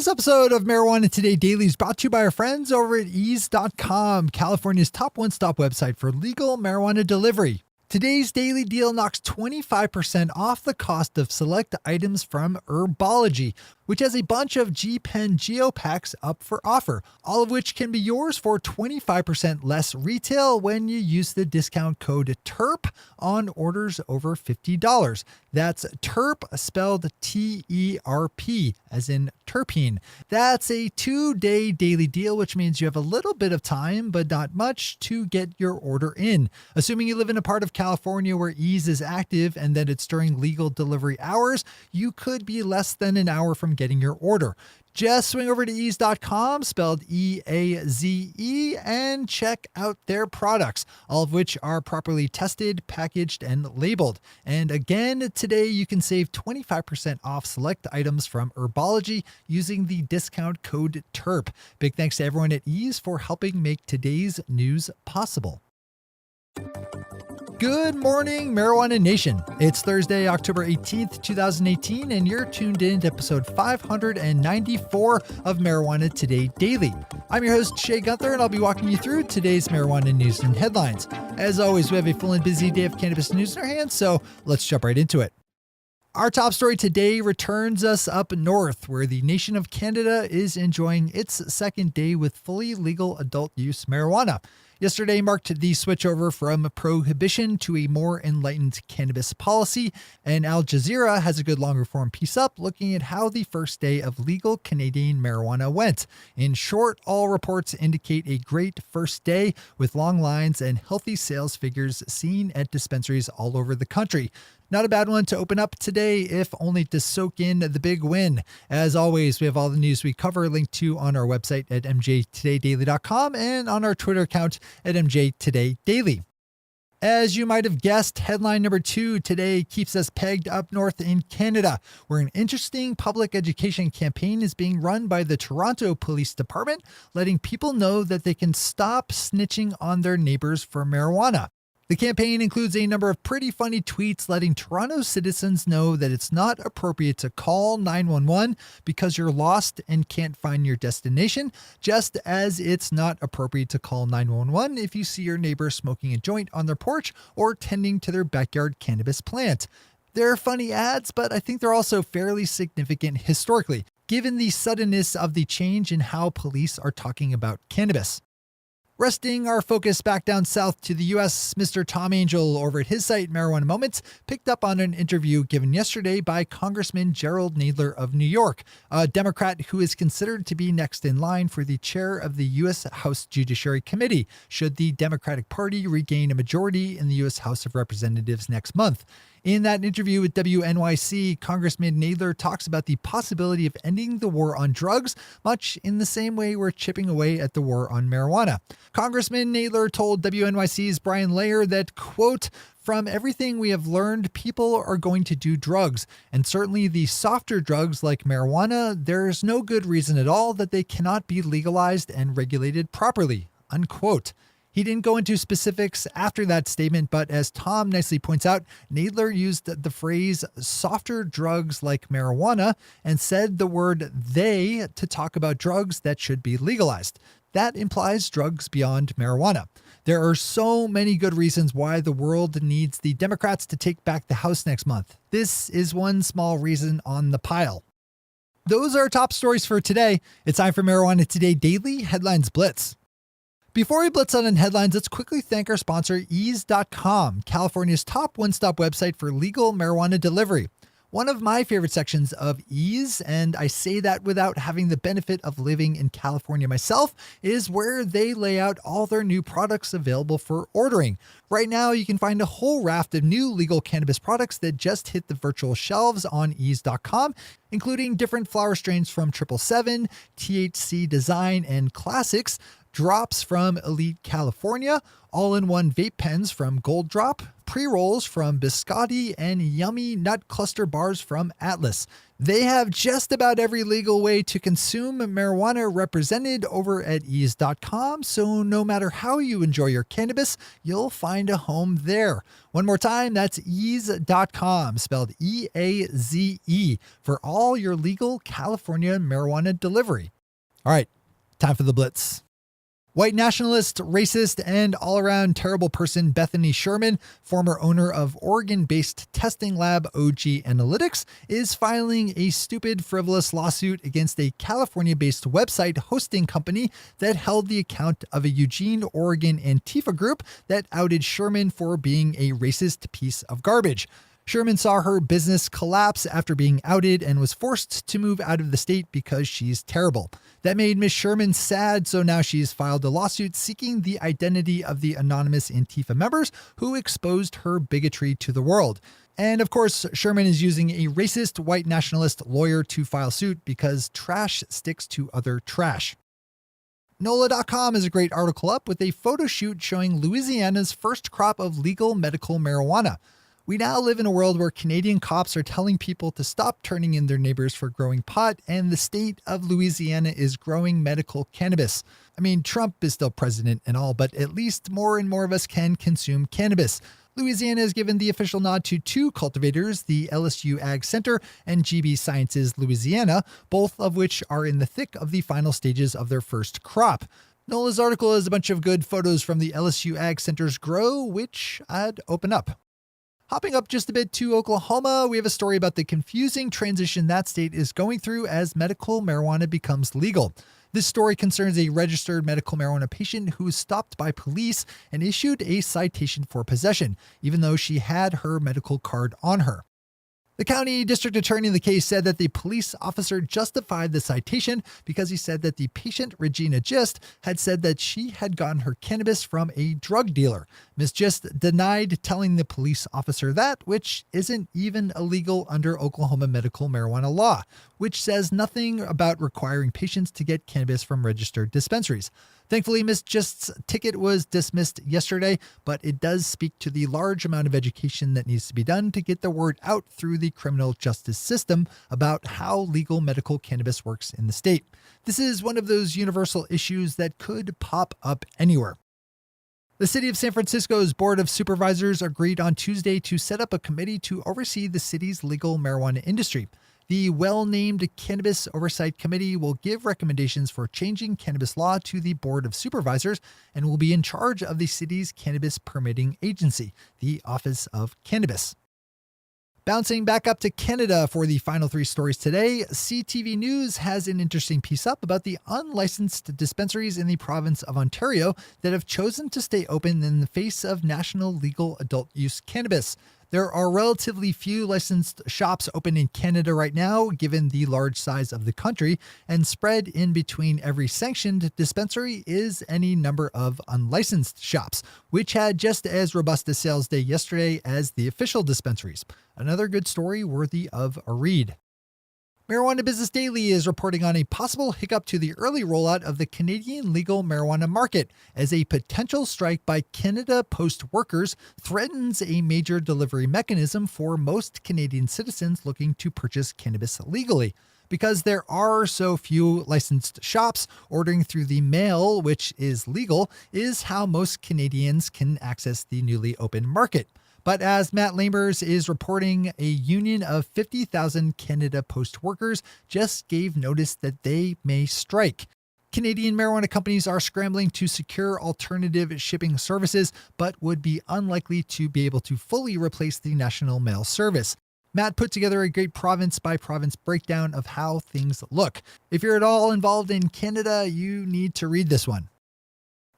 This episode of Marijuana Today Daily is brought to you by our friends over at ease.com, California's top one-stop website for legal marijuana delivery. Today's daily deal knocks 25% off the cost of select items from Herbology, which has a bunch of G-Pen Geopacks up for offer, all of which can be yours for 25% less retail when you use the discount code TERP on orders over $50. That's TERP, spelled T-E-R-P, as in terpene. That's a 2-day daily deal, which means you have a little bit of time, but not much, to get your order in. Assuming you live in a part of California where Ease is active and that it's during legal delivery hours, you could be less than an hour from getting your order. Just swing over to ease.com, spelled E-A-Z-E, and check out their products, all of which are properly tested, packaged, and labeled. And again, today you can save 25% off select items from Herbology using the discount code TERP. Big thanks to everyone at Ease for helping make today's news possible. Good morning, Marijuana Nation. It's Thursday, October 18th, 2018, and you're tuned in to episode 594 of Marijuana Today Daily. I'm your host, Shay Gunther, and I'll be walking you through today's marijuana news and headlines. As always, we have a full and busy day of cannabis news in our hands, so let's jump right into it. Our top story today returns us up north, where the nation of Canada is enjoying its second day with fully legal adult use marijuana. Yesterday marked the switchover from prohibition to a more enlightened cannabis policy, and Al Jazeera has a good long-form piece up looking at how the first day of legal Canadian marijuana went. In short, all reports indicate a great first day with long lines and healthy sales figures seen at dispensaries all over the country. Not a bad one to open up today, if only to soak in the big win. As always, we have all the news we cover linked to on our website at mjtodaydaily.com and on our Twitter account at mjtodaydaily. As you might have guessed, headline number 2 today keeps us pegged up north in Canada, where an interesting public education campaign is being run by the Toronto Police Department, letting people know that they can stop snitching on their neighbors for marijuana. The campaign includes a number of pretty funny tweets letting Toronto citizens know that it's not appropriate to call 911 because you're lost and can't find your destination, just as it's not appropriate to call 911 if you see your neighbor smoking a joint on their porch or tending to their backyard cannabis plant. They're funny ads, but I think they're also fairly significant historically, given the suddenness of the change in how police are talking about cannabis. Resting our focus back down south to the U.S., Mr. Tom Angel over at his site, Marijuana Moments, picked up on an interview given yesterday by Congressman Jerrold Nadler of New York, a Democrat who is considered to be next in line for the chair of the U.S. House Judiciary Committee, should the Democratic Party regain a majority in the U.S. House of Representatives next month. In that interview with WNYC, Congressman Nadler talks about the possibility of ending the war on drugs, much in the same way we're chipping away at the war on marijuana. Congressman Nadler told WNYC's Brian Layer that, quote, "From everything we have learned, people are going to do drugs, and certainly the softer drugs like marijuana, there's no good reason at all that they cannot be legalized and regulated properly," unquote. He didn't go into specifics after that statement, but as Tom nicely points out, Nadler used the phrase softer drugs like marijuana and said the word they to talk about drugs that should be legalized. That implies drugs beyond marijuana. There are so many good reasons why the world needs the Democrats to take back the House next month. This is one small reason on the pile. Those are our top stories for today. It's time for Marijuana Today Daily Headlines Blitz. Before we blitz on in headlines, let's quickly thank our sponsor, Ease.com, California's top one-stop website for legal marijuana delivery. One of my favorite sections of Ease, and I say that without having the benefit of living in California myself, is where they lay out all their new products available for ordering. Right now, you can find a whole raft of new legal cannabis products that just hit the virtual shelves on ease.com, including different flower strains from 777, THC Design, and Classics. drops from Elite California, all-in-one vape pens from Gold Drop, pre-rolls from Biscotti, and yummy nut cluster bars from Atlas. They have just about every legal way to consume marijuana represented over at ease.com, so no matter how you enjoy your cannabis, you'll find a home there. One more time, that's ease.com, spelled E-A-Z-E, for all your legal California marijuana delivery. All right, time for the Blitz. White nationalist, racist, and all-around terrible person Bethany Sherman, former owner of Oregon-based testing lab OG Analytics, is filing a stupid, frivolous lawsuit against a California-based website hosting company that held the account of a Eugene, Oregon antifa group that outed Sherman for being a racist piece of garbage. Sherman saw her business collapse after being outed and was forced to move out of the state because she's terrible. That made Miss Sherman sad, so now she's filed a lawsuit seeking the identity of the anonymous Antifa members who exposed her bigotry to the world. And of course, Sherman is using a racist white nationalist lawyer to file suit because trash sticks to other trash. Nola.com is a great article up with a photo shoot showing Louisiana's first crop of legal medical marijuana. We now live in a world where Canadian cops are telling people to stop turning in their neighbors for growing pot, and the state of Louisiana is growing medical cannabis. I mean, Trump is still president and all, but at least more and more of us can consume cannabis. Louisiana has given the official nod to two cultivators, the LSU Ag Center and GB Sciences Louisiana, both of which are in the thick of the final stages of their first crop. Nola's article has a bunch of good photos from the LSU Ag Center's grow, which I'd open up. Hopping up just a bit to Oklahoma, we have a story about the confusing transition that state is going through as medical marijuana becomes legal. This story concerns a registered medical marijuana patient who was stopped by police and issued a citation for possession, even though she had her medical card on her. The county district attorney in the case said that the police officer justified the citation because he said that the patient, Regina Gist, had said that she had gotten her cannabis from a drug dealer. Ms. Gist denied telling the police officer that, which isn't even illegal under Oklahoma medical marijuana law, which says nothing about requiring patients to get cannabis from registered dispensaries. Thankfully, Ms. Gist's ticket was dismissed yesterday, but it does speak to the large amount of education that needs to be done to get the word out through the criminal justice system about how legal medical cannabis works in the state. This is one of those universal issues that could pop up anywhere. The city of San Francisco's Board of Supervisors agreed on Tuesday to set up a committee to oversee the city's legal marijuana industry. The well-named Cannabis Oversight Committee will give recommendations for changing cannabis law to the Board of Supervisors and will be in charge of the city's cannabis permitting agency, the Office of Cannabis. Bouncing back up to Canada for the final three stories today, CTV News has an interesting piece up about the unlicensed dispensaries in the province of Ontario that have chosen to stay open in the face of national legal adult use cannabis. There are relatively few licensed shops open in Canada right now, given the large size of the country, and spread in between every sanctioned dispensary is any number of unlicensed shops, which had just as robust a sales day yesterday as the official dispensaries. Another good story worthy of a read. Marijuana Business Daily is reporting on a possible hiccup to the early rollout of the Canadian legal marijuana market as a potential strike by Canada Post workers threatens a major delivery mechanism for most Canadian citizens looking to purchase cannabis legally. Because there are so few licensed shops, ordering through the mail, which is legal, is how most Canadians can access the newly opened market. But as Matt Lamers is reporting, a union of 50,000 Canada Post workers just gave notice that they may strike. Canadian marijuana companies are scrambling to secure alternative shipping services, but would be unlikely to be able to fully replace the national mail service. Matt put together a great province-by-province breakdown of how things look. If you're at all involved in Canada, you need to read this one.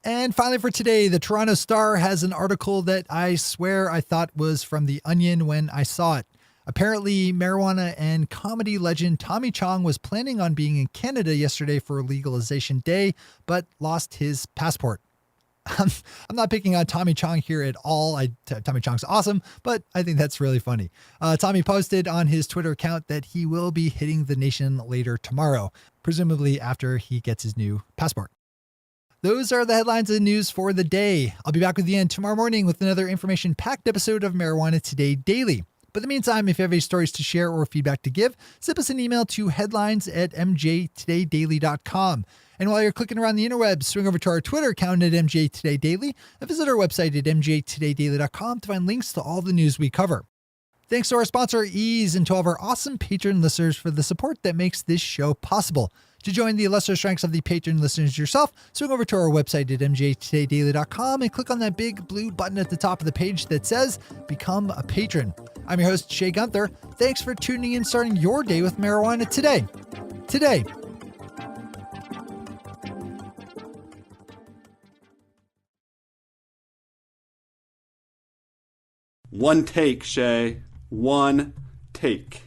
And finally for today, the Toronto Star has an article that I swear I thought was from The Onion when I saw it. Apparently, marijuana and comedy legend Tommy Chong was planning on being in Canada yesterday for Legalization Day, but lost his passport. I'm not picking on Tommy Chong here at all. Tommy Chong's awesome, but I think that's really funny. Tommy posted on his Twitter account that he will be hitting the nation later tomorrow, presumably after he gets his new passport. Those are the headlines and news for the day. I'll be back with you tomorrow morning with another information-packed episode of Marijuana Today Daily. But in the meantime, if you have any stories to share or feedback to give, send us an email to headlines@mjtodaydaily.com. And while you're clicking around the interwebs, swing over to our Twitter account at MJ Today Daily and visit our website at mjtodaydaily.com to find links to all the news we cover. Thanks to our sponsor, Ease, and to all of our awesome patron listeners for the support that makes this show possible. To join the lesser ranks of the patron listeners yourself, swing over to our website at mjtodaydaily.com and click on that big blue button at the top of the page that says Become a Patron. I'm your host, Shay Gunther. Thanks for tuning in, starting your day with marijuana today. One take, Shay. One take.